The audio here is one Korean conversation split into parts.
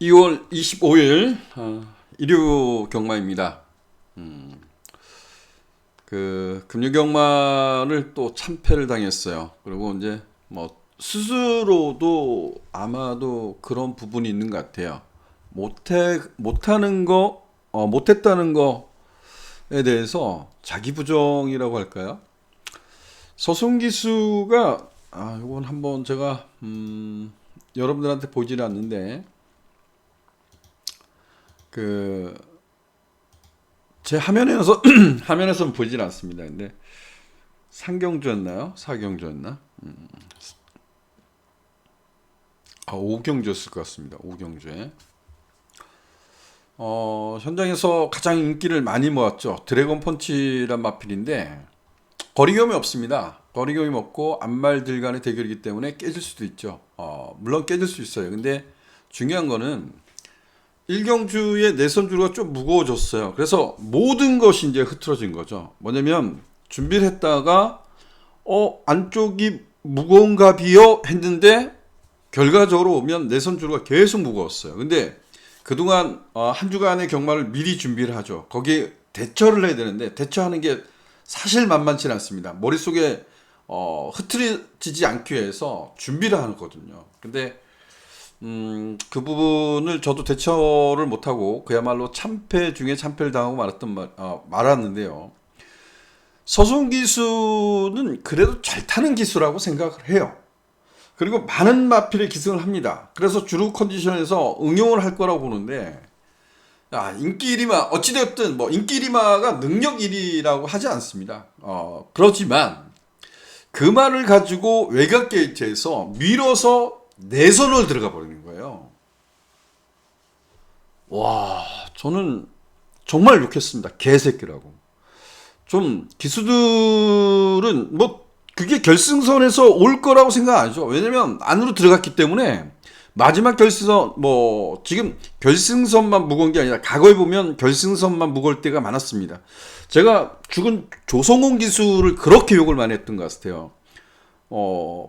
2월 25일 일요 경마입니다. 그 금요 경마를 또 참패를 당했어요. 그리고 이제 뭐 스스로도 아마도 그런 부분이 있는 것 같아요. 못하는 거, 못했다는 거에 대해서 자기 부정이라고 할까요? 서승기수가 이건 한번 제가 여러분들한테 보지는 않는데 그 제 화면에서 화면에서는 보이진 않습니다. 근데 상경주였나요? 사경주였나? 오경주였을 것 같습니다. 오경주에 현장에서 가장 인기를 많이 모았죠. 드래곤 펀치란 마필인데 거리경이 없습니다. 거리경이 없고 앞말들 간의 대결이기 때문에 깨질 수도 있죠. 물론 깨질 수 있어요. 근데 중요한 거는 일경주의 내선주가 좀 무거워졌어요. 그래서 모든 것이 이제 흐트러진 거죠. 뭐냐면 준비를 했다가 안쪽이 무거운가 비요 했는데 결과적으로 오면 내선주가 계속 무거웠어요. 근데 그동안 한 주간의 경마를 미리 준비를 하죠. 거기에 대처를 해야 되는데 대처하는 게 사실 만만치 않습니다. 머릿속에 흐트러지지 않기 위해서 준비를 하거든요. 근데 그 부분을 저도 대처를 못하고 그야말로 참패 중에 참패를 당하고 말았는데요. 서승 기수는 그래도 잘 타는 기수라고 생각을 해요. 그리고 많은 마필에 기승을 합니다. 그래서 주루 컨디션에서 응용을 할 거라고 보는데 인기 1위마 어찌되었든 뭐 인기 1위마가 능력 1위라고 하지 않습니다. 그렇지만 그 말을 가지고 외곽 게이트에서 밀어서 내선을 들어가 버리는 거예요. 와, 저는 정말 욕했습니다. 개새끼라고. 좀 기수들은 뭐 그게 결승선에서 올 거라고 생각 안 하죠. 왜냐면 안으로 들어갔기 때문에 마지막 결승선 뭐 지금 결승선만 무거운 게 아니라 과거에 보면 결승선만 무거울 때가 많았습니다. 제가 죽은 조성훈 기수를 그렇게 욕을 많이 했던 것 같아요.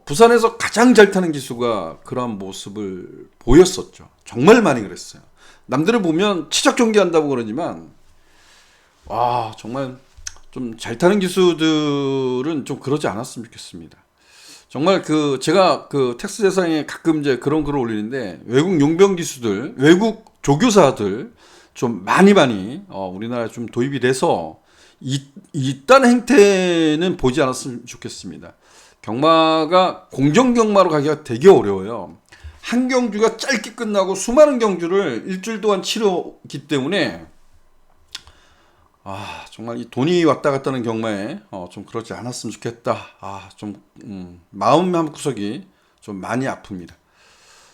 부산에서 가장 잘 타는 기수가 그런 모습을 보였었죠. 정말 많이 그랬어요. 남들을 보면 치적 경기한다고 그러지만, 와, 정말 좀 잘 타는 기수들은 좀 그러지 않았으면 좋겠습니다. 정말 제가 텍스 대상에 가끔 이제 그런 글을 올리는데, 외국 용병 기수들, 외국 조교사들 좀 많이 우리나라에 좀 도입이 돼서 이딴 행태는 보지 않았으면 좋겠습니다. 경마가 공정 경마로 가기가 되게 어려워요. 한 경주가 짧게 끝나고 수많은 경주를 일주일 동안 치르기 때문에 정말 이 돈이 왔다 갔다 하는 경마에 좀 그러지 않았으면 좋겠다. 좀 마음 한 구석이 좀 많이 아픕니다.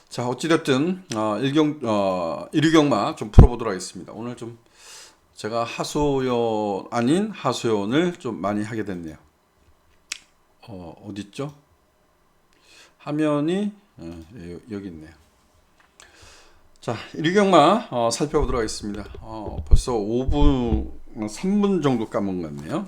자, 어찌됐든 일유 경마 좀 풀어보도록 하겠습니다. 오늘 좀 제가 하소연 아닌 하소연을 좀 많이 하게 됐네요. 어디 있죠? 화면이 여기 있네요. 자, 일경마 살펴보도록 하겠습니다. 벌써 5분, 3분 정도 까먹은 것 같네요.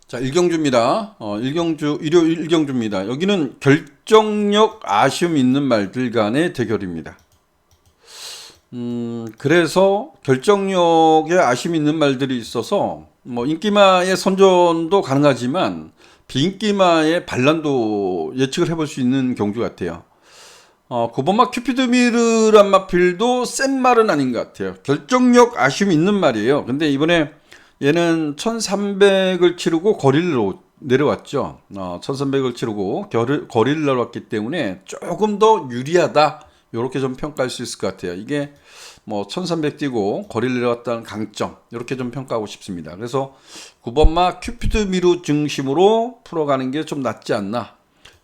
자, 일경주입니다. 일요 일경주입니다. 여기는 결정력 아쉬움 있는 말들 간의 대결입니다. 그래서 결정력에 아쉬움 있는 말들이 있어서 뭐 인기마의 선전도 가능하지만 비인기마의 반란도 예측을 해볼 수 있는 경주 같아요. 9번마 큐피드 미르란 마필도 센 말은 아닌 것 같아요. 결정력 아쉬움이 있는 말이에요. 근데 이번에 얘는 1300을 치르고 거리를 내려왔죠. 1300을 치르고 거리를 내려왔기 때문에 조금 더 유리하다. 이렇게 좀 평가할 수 있을 것 같아요. 이게 뭐 1300 뛰고 거리를 내려왔다는 강점 이렇게 좀 평가하고 싶습니다. 그래서 9번마 큐피드 미루 중심으로 풀어가는 게 좀 낫지 않나.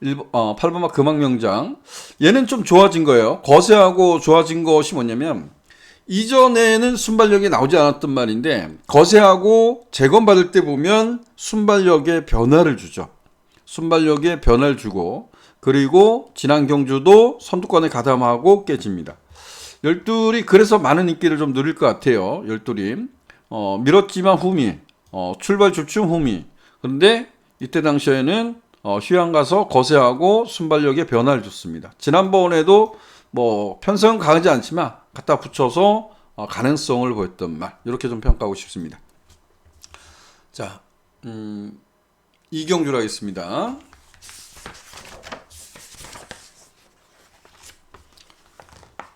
8번마 금왕명장 얘는 좀 좋아진 거예요. 거세하고 좋아진 것이 뭐냐면 이전에는 순발력이 나오지 않았던 말인데 거세하고 재건받을 때 보면 순발력에 변화를 주죠. 순발력에 변화를 주고 그리고 지난 경주도 선두권에 가담하고 깨집니다. 열둘이 그래서 많은 인기를 좀 누릴 것 같아요. 열둘이 밀었지만 후미 출발 주춤 후미. 그런데 이때 당시에는 휴양 가서 거세하고 순발력에 변화를 줬습니다. 지난번에도 뭐 편성은 강하지 않지만 갖다 붙여서 가능성을 보였던 말, 이렇게 좀 평가하고 싶습니다. 자, 이경주로 하겠습니다.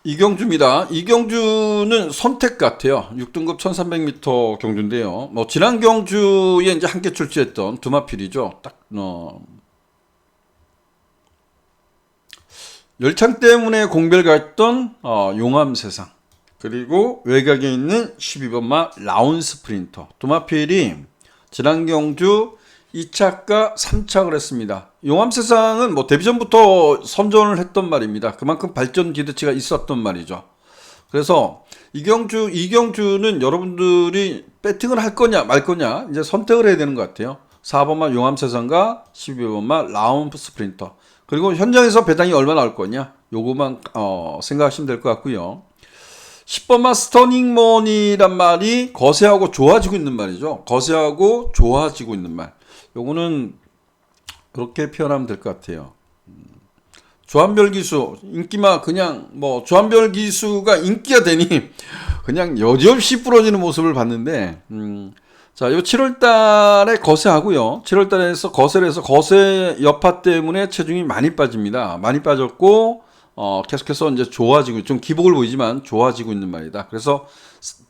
이경주입니다. 이경주는 선택 같아요. 6등급 1300m 경주인데요. 뭐 지난 경주에 이제 함께 출제했던 두마필이죠. 딱 열창 때문에 공별가 했던 용암세상, 그리고 외곽에 있는 12번마 라운 스프린터. 두마필이 지난 경주 2착과 3착을 했습니다. 용암세상은 뭐 데뷔전부터 선전을 했던 말입니다. 그만큼 발전 기대치가 있었던 말이죠. 그래서 이경주는 여러분들이 배팅을 할 거냐 말 거냐 이제 선택을 해야 되는 것 같아요. 4번마 용암세상과 12번마 라운 스프린터. 그리고 현장에서 배당이 얼마 나올 거냐, 요거만 생각하시면 될 것 같고요. 10번마 스터닝머니란 말이 거세하고 좋아지고 있는 말이죠. 거세하고 좋아지고 있는 말. 요거는 그렇게 표현하면 될 것 같아요. 조한별 기수 인기만 그냥 뭐 조한별 기수가 인기가 되니 그냥 여지없이 부러지는 모습을 봤는데, 자, 요 7월 달에 거세하고요. 7월 달에서 거세를 해서 거세 여파 때문에 체중이 많이 빠집니다. 많이 빠졌고 계속해서 이제 좋아지고, 좀 기복을 보이지만 좋아지고 있는 말이다. 그래서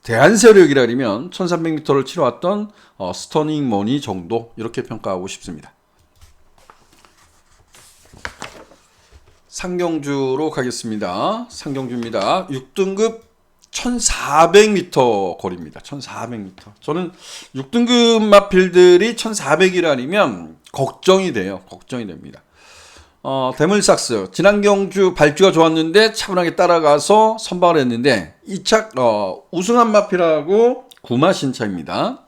대한세력이라면 1300m를 치러왔던 스터닝 머니 정도, 이렇게 평가하고 싶습니다. 상경주로 가겠습니다. 상경주입니다. 6등급 1400m 거리입니다. 1400m. 저는 6등급 마필들이 1400이라면 걱정이 돼요. 걱정이 됩니다. 대물삭스. 지난 경주 발주가 좋았는데 차분하게 따라가서 선방을 했는데 2착 우승한 마필하고 구마신차입니다.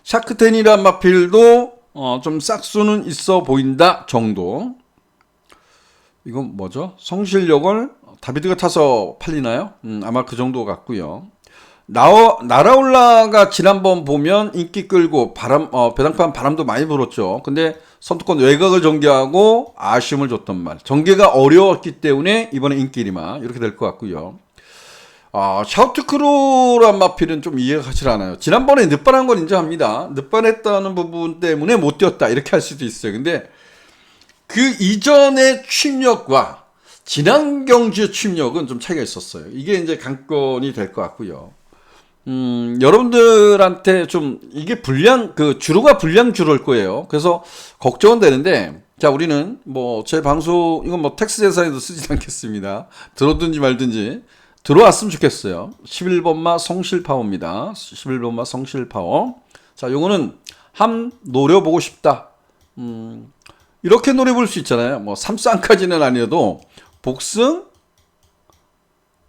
샤크텐이란 마필도 좀 싹수는 있어 보인다 정도. 이건 뭐죠? 성실력을 다비드가 타서 팔리나요? 아마 그 정도 같고요. 나라올라가 지난번 보면 인기 끌고 배당판 바람도 많이 불었죠. 근데 선두권 외곽을 전개하고 아쉬움을 줬던 말. 전개가 어려웠기 때문에 이번에 인기 리마, 이렇게 될 것 같고요. 샤우트크루란 마필은 좀 이해가 가지 않아요. 지난번에 늦발한 건 인정합니다. 늦발했다는 부분 때문에 못 뛰었다, 이렇게 할 수도 있어요. 근데 그 이전의 취임력과 지난 경주의 취임력은 좀 차이가 있었어요. 이게 이제 관건이 될 것 같고요. 여러분들한테 좀 이게 주로가 불량주로일 거예요. 그래서 걱정은 되는데, 자, 우리는 뭐 제 방송, 이건 뭐 텍스 대사에도 쓰지 않겠습니다. 들어든지 말든지 들어왔으면 좋겠어요. 11번마 성실파워입니다. 11번마 성실파워. 자, 요거는 노려보고 싶다. 이렇게 노려볼 수 있잖아요. 뭐 3쌍까지는 아니어도 복승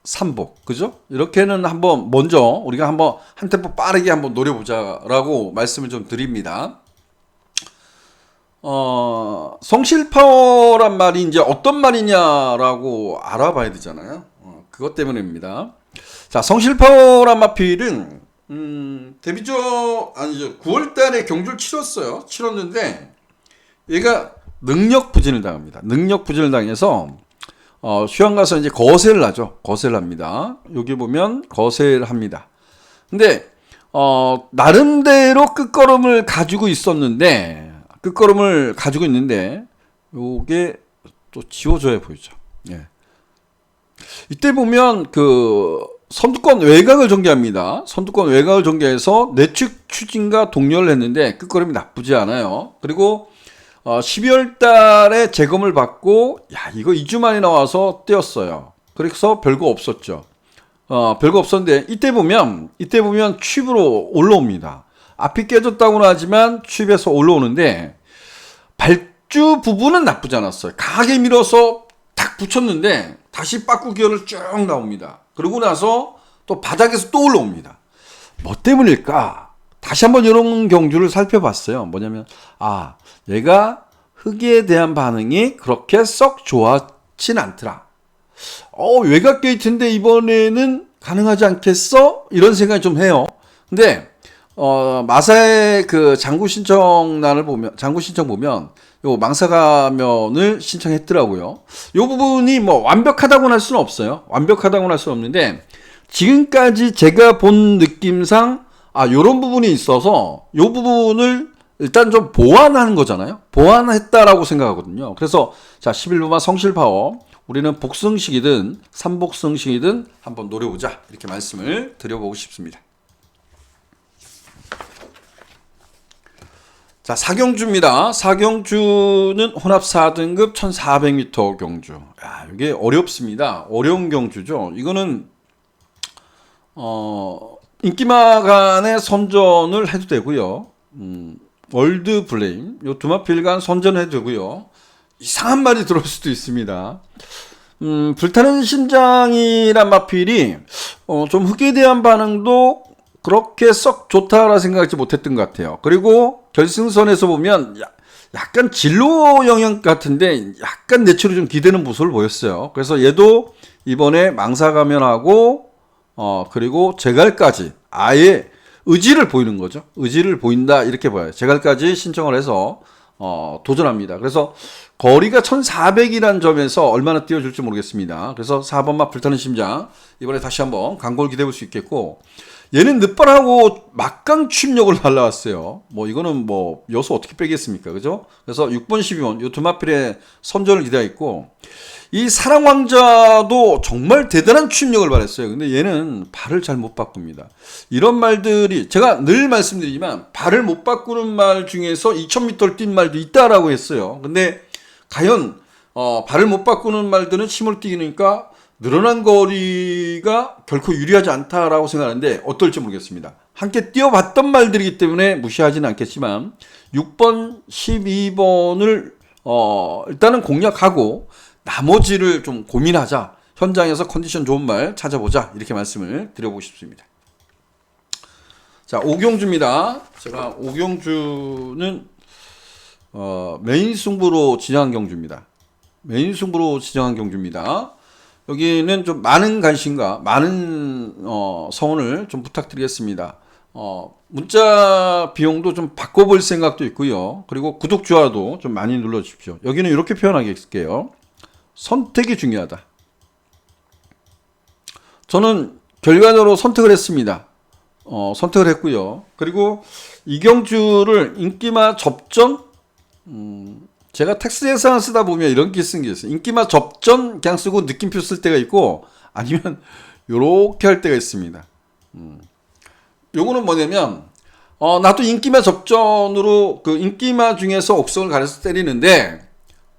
3복, 그죠? 이렇게는 한번 먼저 우리가 한번 한 템포 빠르게 한번 노려보자라고 말씀을 좀 드립니다. 성실파워란 말이 이제 어떤 말이냐라고 알아봐야 되잖아요. 그것 때문입니다. 자, 성실파워란 마필은 데뷔죠, 아니죠, 9월달에 경주를 치렀는데 얘가 능력 부진을 당합니다. 능력 부진을 당해서 휴양 가서 이제 거세를 하죠. 거세를 합니다. 여기 보면 거세를 합니다. 근데 나름대로 끝걸음을 가지고 있는데 요게 또 지워져야 보이죠. 예. 이때 보면 그 선두권 외곽을 전개합니다. 선두권 외곽을 전개해서 내측 추진과 동렬을 했는데 끝걸음이 나쁘지 않아요. 그리고 12월 달에 재검을 받고, 이거 2주 만에 나와서 뛰었어요. 그래서 별거 없었죠. 별거 없었는데, 이때 보면 칩으로 올라옵니다. 앞이 깨졌다고는 하지만 칩에서 올라오는데, 발주 부분은 나쁘지 않았어요. 강하게 밀어서 탁 붙였는데, 다시 빠꾸 기어를 쭉 나옵니다. 그러고 나서 또 바닥에서 또 올라옵니다. 뭐 때문일까? 다시 한번 이런 경주를 살펴봤어요. 뭐냐면, 얘가 흙에 대한 반응이 그렇게 썩 좋았진 않더라. 외곽 게이트인데 이번에는 가능하지 않겠어? 이런 생각이 좀 해요. 근데 마사의 그 장구 신청란을 보면, 장구 신청 보면, 요 망사 가면을 신청했더라고요. 요 부분이 뭐 완벽하다고는 할 수는 없어요. 완벽하다고는 할 수는 없는데, 지금까지 제가 본 느낌상, 요런 부분이 있어서, 요 부분을 일단 좀 보완하는 거잖아요. 보완했다라고 생각하거든요. 그래서, 자, 11번만 성실파워. 우리는 복승식이든, 삼복승식이든 한번 노려보자. 이렇게 말씀을 드려보고 싶습니다. 자, 사경주입니다. 사경주는 혼합 4등급 1400m 경주. 야, 이게 어렵습니다. 어려운 경주죠. 이거는, 인기마 간의 선전을 해도 되고요. 월드 블레임, 요 두마필 간 선전해도 되고요. 이상한 말이 들어올 수도 있습니다. 불타는 심장이란 마필이, 좀 흙에 대한 반응도 그렇게 썩 좋다라 생각하지 못했던 것 같아요. 그리고 결승선에서 보면 약간 진로 영역 같은데 약간 내추로 좀 기대는 모습을 보였어요. 그래서 얘도 이번에 망사 가면하고 그리고 제갈까지 아예 의지를 보이는 거죠. 의지를 보인다 이렇게 봐요. 제갈까지 신청을 해서 도전합니다. 그래서 거리가 1400이라는 점에서 얼마나 띄워줄지 모르겠습니다. 그래서 4번마 불타는 심장 이번에 다시 한번 강골 기대해 볼 수 있겠고, 얘는 늦발하고 막강 취입력을 날라왔어요. 뭐 이거는 뭐 여수 어떻게 빼겠습니까, 그죠? 그래서 6번 12번 요 두 마필의 선전을 기대했고, 이 사랑왕자도 정말 대단한 취입력을 발했어요. 근데 얘는 발을 잘 못 바꿉니다. 이런 말들이 제가 늘 말씀드리지만 발을 못 바꾸는 말 중에서 2000m를 뛴 말도 있다라고 했어요. 근데 과연 발을 못 바꾸는 말들은 힘을 띄니까 늘어난 거리가 결코 유리하지 않다라고 생각하는데 어떨지 모르겠습니다. 함께 뛰어봤던 말들이기 때문에 무시하지는 않겠지만 6번, 12번을 일단은 공략하고 나머지를 좀 고민하자. 현장에서 컨디션 좋은 말 찾아보자. 이렇게 말씀을 드려보고 싶습니다. 자, 오경주입니다. 제가 오경주는 메인 승부로 지정한 경주입니다. 메인 승부로 지정한 경주입니다. 여기는 좀 많은 관심과 많은 성원을 좀 부탁드리겠습니다. 문자 비용도 좀 바꿔볼 생각도 있고요. 그리고 구독, 좋아요도 좀 많이 눌러주십시오. 여기는 이렇게 표현하겠게요. 선택이 중요하다. 저는 결과적으로 선택을 했습니다. 선택을 했고요. 그리고 이경주를 인기마 접전, 제가 텍스 예상을 쓰다 보면 이런 게 쓴 게 있어요. 인기마 접전 그냥 쓰고 느낌표 쓸 때가 있고, 아니면 요렇게 할 때가 있습니다. 요거는 뭐냐면, 나도 인기마 접전으로 그 인기마 중에서 옥성을 가려서 때리는데,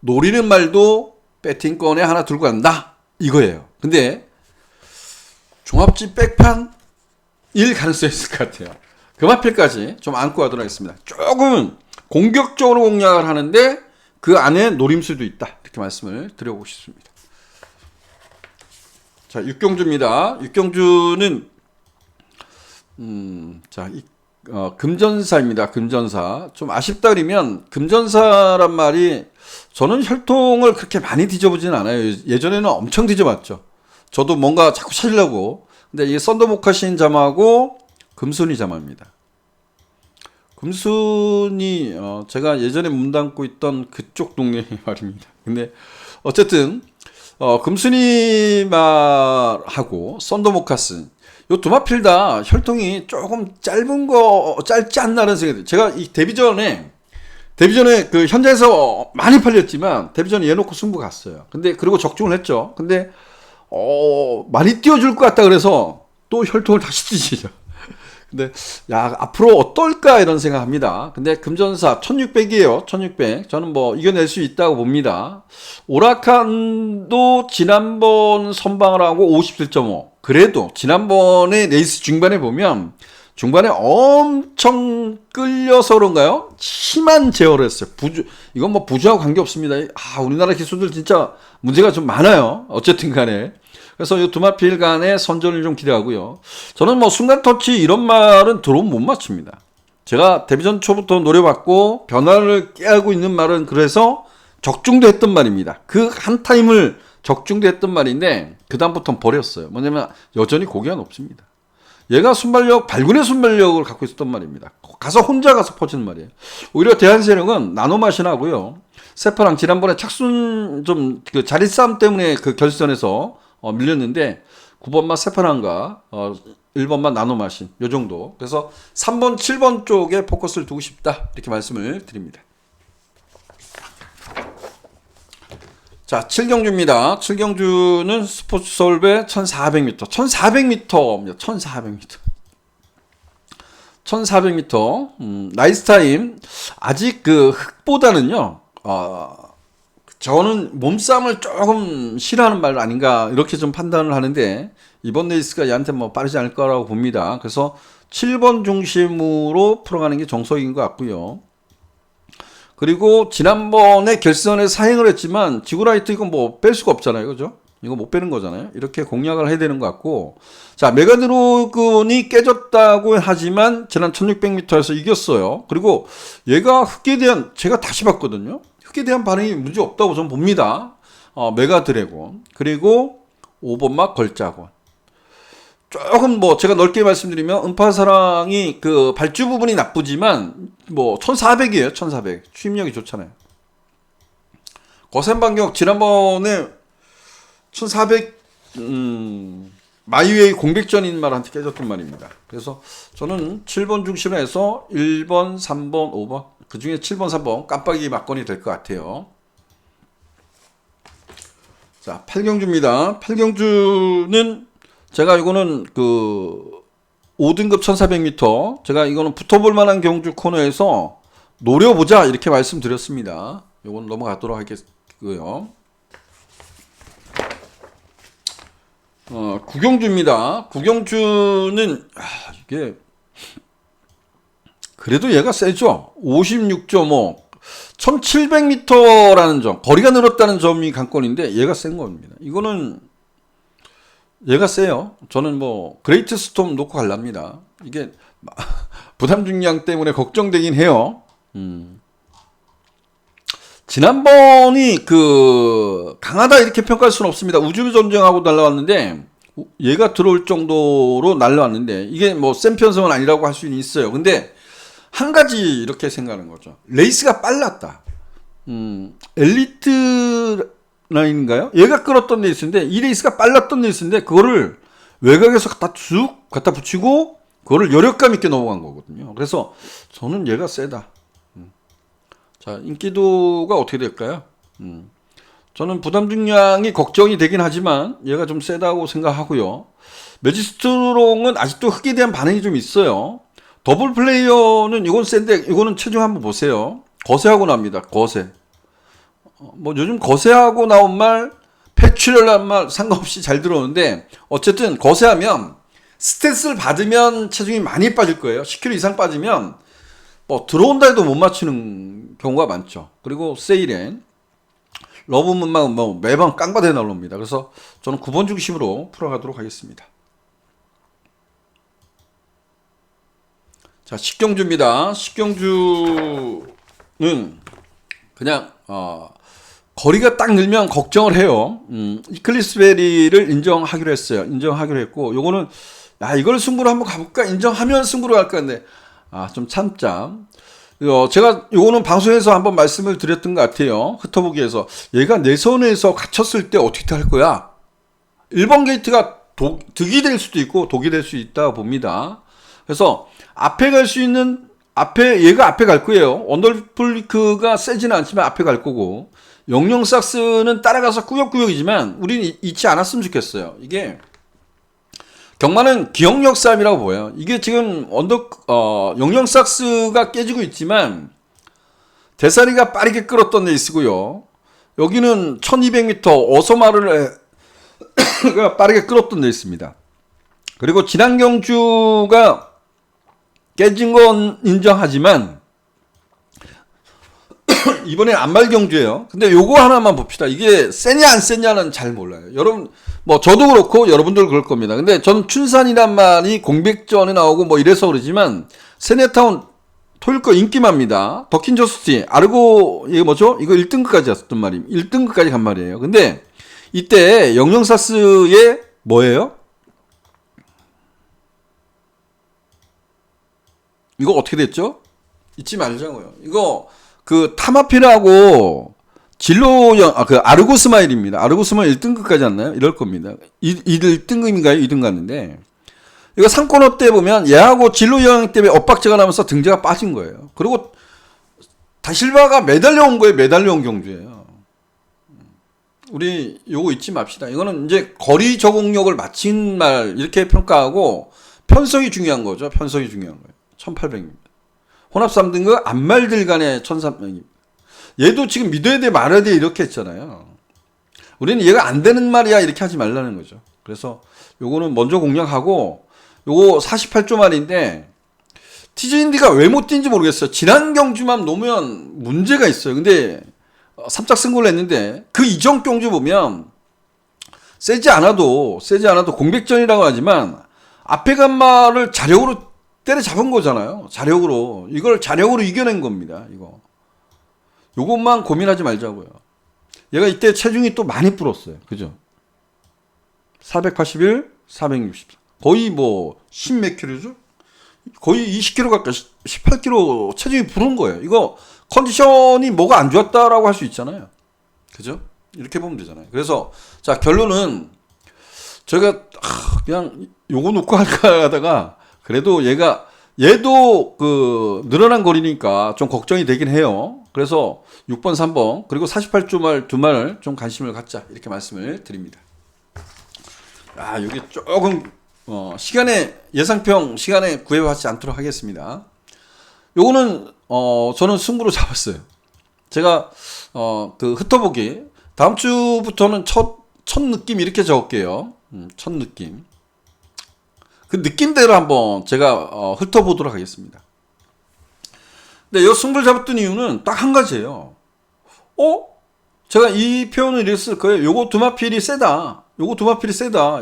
노리는 말도 배팅권에 하나 들고 간다. 이거예요. 근데, 종합지 백판 1 가능성이 있을 것 같아요. 그 마필까지 좀 안고 가도록 하겠습니다. 조금은 공격적으로 공략을 하는데, 그 안에 노림수도 있다. 이렇게 말씀을 드려보고 싶습니다. 자, 육경주입니다. 육경주는, 금전사입니다. 금전사. 좀 아쉽다 그러면, 금전사란 말이, 저는 혈통을 그렇게 많이 뒤져보진 않아요. 예전에는 엄청 뒤져봤죠. 저도 뭔가 자꾸 찾으려고. 근데 이 썬더모카신 자마하고 금순이 자마입니다. 금순이 제가 예전에 몸담고 있던 그쪽 동네 말입니다. 근데 어쨌든 금순이 말하고 썬더모카슨 요 두 마필 다 혈통이 조금 짧지 않나라는 생각이 들어요. 제가 이 데뷔전에 그 현장에서 많이 팔렸지만 데뷔전에 얘놓고 승부 갔어요. 근데 그리고 적중을 했죠. 근데 많이 띄워줄 것 같다 그래서 또 혈통을 다시 뛰시죠. 근데 앞으로 어떨까 이런 생각합니다. 근데 금전사 1600이에요. 1600. 저는 뭐 이겨낼 수 있다고 봅니다. 오라칸도 지난번 선방을 하고 57.5. 그래도 지난번에 레이스 중반에 보면 중반에 엄청 끌려서 그런가요? 심한 제어를 했어요. 이건 뭐 부주하고 관계없습니다. 우리나라 기수들 진짜 문제가 좀 많아요. 어쨌든 간에. 그래서 이 두마필 간의 선전을 좀 기대하고요. 저는 뭐 순간 터치 이런 말은 들어오면 못 맞춥니다. 제가 데뷔전 초부터 노려봤고 변화를 깨알고 있는 말은 그래서 적중도 했던 말입니다. 그 한 타임을 적중도 했던 말인데 그 다음부터는 버렸어요. 뭐냐면 여전히 고개가 높습니다. 얘가 순발력, 발군의 순발력을 갖고 있었단 말입니다. 혼자 가서 퍼지는 말이에요. 오히려 대한세력은 나노마신 하고요. 세파랑 지난번에 착순 좀 그 자리 싸움 때문에 그 결선에서 밀렸는데 9번만 세파랑과 1번만 나노마신 요 정도. 그래서 3번, 7번 쪽에 포커스를 두고 싶다. 이렇게 말씀을 드립니다. 자, 7경주입니다. 7경주는 스포츠 서울배 1400m. 1400m입니다. 1400m. 1400m. 나이스 타임. 아직 그 흙보다는요, 저는 몸싸움을 조금 싫어하는 말 아닌가, 이렇게 좀 판단을 하는데, 이번 레이스가 얘한테 뭐 빠르지 않을 거라고 봅니다. 그래서 7번 중심으로 풀어가는 게 정석인 것 같고요. 그리고 지난번에 결선에 사행을 했지만 지구라이트 이건 뭐 뺄 수가 없잖아요. 그죠? 이거 못 빼는 거잖아요. 이렇게 공략을 해야 되는 것 같고, 자, 메가드로건이 깨졌다고 하지만 지난 1600m에서 이겼어요. 그리고 얘가 흙에 대한, 제가 다시 봤거든요. 흙에 대한 반응이 문제 없다고 저는 봅니다. 메가드래곤. 그리고 5번막 걸작원. 조금 뭐 제가 넓게 말씀드리면 음파사랑이 그 발주 부분이 나쁘지만 뭐 1400이에요. 1400. 추임력이 좋잖아요. 거센반격 지난번에 1400 마이웨이 공백전인 말한테 깨졌던 말입니다. 그래서 저는 7번 중심으로 해서 1번, 3번, 5번 그 중에 7번, 3번 깜빡이 막건이 될 것 같아요. 자, 8경주입니다. 8경주는 제가 이거는 그 5등급 1400m 제가 이거는 붙어볼 만한 경주 코너에서 노려보자 이렇게 말씀드렸습니다. 이건 넘어가도록 하겠고요. 9경주입니다. 9경주는 이게 그래도 얘가 세죠. 56.5 1700m라는 점, 거리가 늘었다는 점이 관건인데 얘가 센 겁니다. 이거는 얘가 세요. 저는 뭐 그레이트 스톰 놓고 갈랍니다. 이게 부담 중량 때문에 걱정되긴 해요. 지난번이 그 강하다 이렇게 평가할 수는 없습니다. 우주 전쟁하고 날라왔는데 얘가 들어올 정도로 날라왔는데 이게 뭐 센 편성은 아니라고 할 수는 있어요. 근데 한 가지 이렇게 생각하는 거죠. 레이스가 빨랐다. 엘리트 라인인가요? 얘가 끌었던 레이스인데 이 레이스가 빨랐던 레이스인데 그거를 외곽에서 갖다 붙이고 그거를 여력감 있게 넘어간 거거든요. 그래서 저는 얘가 세다. 자, 인기도가 어떻게 될까요? 저는 부담 중량이 걱정이 되긴 하지만 얘가 좀 세다고 생각하고요. 매지스트롱은 아직도 흙에 대한 반응이 좀 있어요. 더블 플레이어는 이건 센데 이거는 체중 한번 보세요. 거세하고 납니다. 거세. 뭐 요즘 거세하고 나온 말, 패출혈한 말 상관없이 잘 들어오는데 어쨌든 거세하면 스트레스를 받으면 체중이 많이 빠질 거예요. 10kg 이상 빠지면 뭐 들어온다 해도 못 맞추는 경우가 많죠. 그리고 세이렌, 러브문만 뭐 매번 깡받아 나옵니다. 그래서 저는 9번 중심으로 풀어가도록 하겠습니다. 자, 10경주입니다. 10경주는 그냥 거리가 딱 늘면 걱정을 해요. 이클리스베리를 인정하기로 했어요. 인정하기로 했고, 요거는, 이걸 승부로 한번 가볼까? 인정하면 승부로 갈까? 근데, 좀 참자. 제가 요거는 방송에서 한번 말씀을 드렸던 것 같아요. 흩어보기에서. 얘가 내 손에서 갇혔을 때 어떻게 할 거야? 1번 게이트가 득이 될 수도 있고, 독이 될 수 있다 봅니다. 그래서, 앞에 갈 수 있는, 얘가 앞에 갈 거예요. 원더풀리크가 세지는 않지만 앞에 갈 거고, 영영삭스는 따라가서 꾸역꾸역이지만 우리는 잊지 않았으면 좋겠어요. 이게 경마는 기억력 싸움이라고 보여요. 이게 지금 영영삭스가 깨지고 있지만 대사리가 빠르게 끌었던 레이스고요. 여기는 1200m 어서마를 빠르게 끌었던 레이스입니다. 그리고 지난 경주가 깨진 건 인정하지만 이번엔 안말경주예요. 근데 요거 하나만 봅시다. 이게 세냐 안 세냐는 잘 몰라요. 여러분 뭐 저도 그렇고 여러분들 그럴 겁니다. 근데 저는 춘산이란 말이 공백전에 나오고 뭐 이래서 그러지만 세네타운 토요일 거 인기마입니다. 더킨 저스티 아르고 이게 뭐죠? 이거 1등급까지 왔었던 말입니다. 1등급까지 간 말이에요. 근데 이때 영영사스의 뭐예요? 이거 어떻게 됐죠? 잊지 말자고요. 이거 그 타마필하고 진로영 그 아르고스마일입니다. 아르고스마일 1등급까지 왔나요? 이럴 겁니다. 1등급인가요? 2등 갔는데 이거 3코너 때 보면 얘하고 진로 영향 때문에 엇박자가 나면서 등재가 빠진 거예요. 그리고 다실바가 매달려 온 거예요. 매달려 온 경주예요. 우리 요거 잊지 맙시다. 이거는 이제 거리 적응력을 마친 말 이렇게 평가하고 편성이 중요한 거죠. 편성이 중요한 거예요. 1800입니다. 혼합 3등급 안말들 간의 1300입니다. 얘도 지금 믿어야 돼 말아야 돼 이렇게 했잖아요. 우리는 얘가 안 되는 말이야 이렇게 하지 말라는 거죠. 그래서 요거는 먼저 공략하고 요거 48조 말인데 TG인디가 왜 못 뛴지 모르겠어요. 지난 경주만 놓으면 문제가 있어요. 근데 삼짝 승부를 했는데 그 이전 경주 보면 세지 않아도 공백전이라고 하지만 앞에 간 말을 자력으로 때려잡은 거잖아요. 자력으로. 이걸 자력으로 이겨낸 겁니다. 이거. 요것만 고민하지 말자고요. 얘가 이때 체중이 또 많이 불었어요. 그죠? 481, 464. 거의 뭐 10몇 킬로죠? 거의 20kg 가까이 18kg 체중이 부른 거예요. 이거 컨디션이 뭐가 안 좋았다라고 할 수 있잖아요. 그죠? 이렇게 보면 되잖아요. 그래서 자 결론은 제가 그냥 요거 놓고 할까 하다가 그래도 얘도 그 늘어난 거리니까 좀 걱정이 되긴 해요. 그래서 6번, 3번 그리고 48조 말 두 말 좀 관심을 갖자 이렇게 말씀을 드립니다. 이게 조금 예상평 시간에 구애받지 않도록 하겠습니다. 요거는 저는 승부로 잡았어요. 제가 그 흩어보기 다음 주부터는 첫 느낌 이렇게 적을게요. 첫 느낌. 그 느낌대로 한번 제가 훑어보도록 하겠습니다. 근데 이 승부를 잡았던 이유는 딱 한 가지예요. 제가 이 표현을 이랬을 거예요. 요거 두마필이 세다.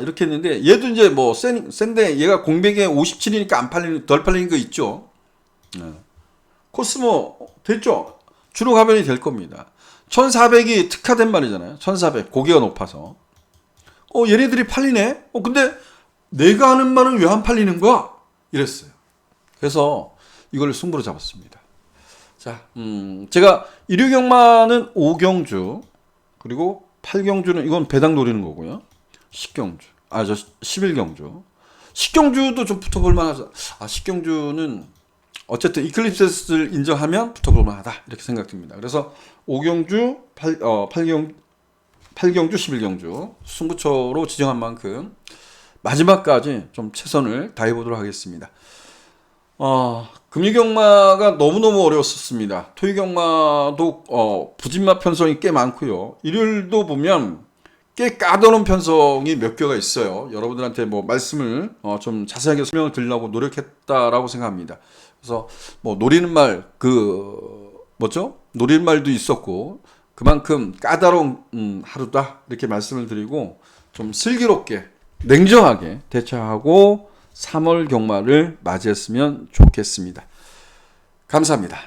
이렇게 했는데 얘도 이제 뭐 센데 얘가 공백에 57이니까 덜 팔리는 거 있죠. 코스모 됐죠. 주로 가변이 될 겁니다. 1400이 특화된 말이잖아요. 1400 고기가 높아서 얘네들이 팔리네. 근데 내가 하는 말은 왜 안 팔리는 거야? 이랬어요. 그래서 이걸 승부로 잡았습니다. 자, 제가 1위경마는 5경주 그리고 8경주는 이건 배당 노리는 거고요. 10경주, 11경주. 10경주도 좀 붙어볼 만하죠. 10경주는 어쨌든 이클립스를 인정하면 붙어볼 만하다 이렇게 생각됩니다. 그래서 5경주, 8경주, 11경주 승부처로 지정한 만큼 마지막까지 좀 최선을 다해보도록 하겠습니다. 금유경마가 너무너무 어려웠었습니다. 토유경마도 부진마 편성이 꽤 많고요. 일요일도 보면 꽤 까다로운 편성이 몇 개가 있어요. 여러분들한테 뭐 말씀을 좀 자세하게 설명을 드리려고 노력했다라고 생각합니다. 그래서 뭐 노리는 말 노리는 말도 있었고 그만큼 까다로운 하루다 이렇게 말씀을 드리고 좀 슬기롭게 냉정하게 대처하고 3월 경마를 맞이했으면 좋겠습니다. 감사합니다.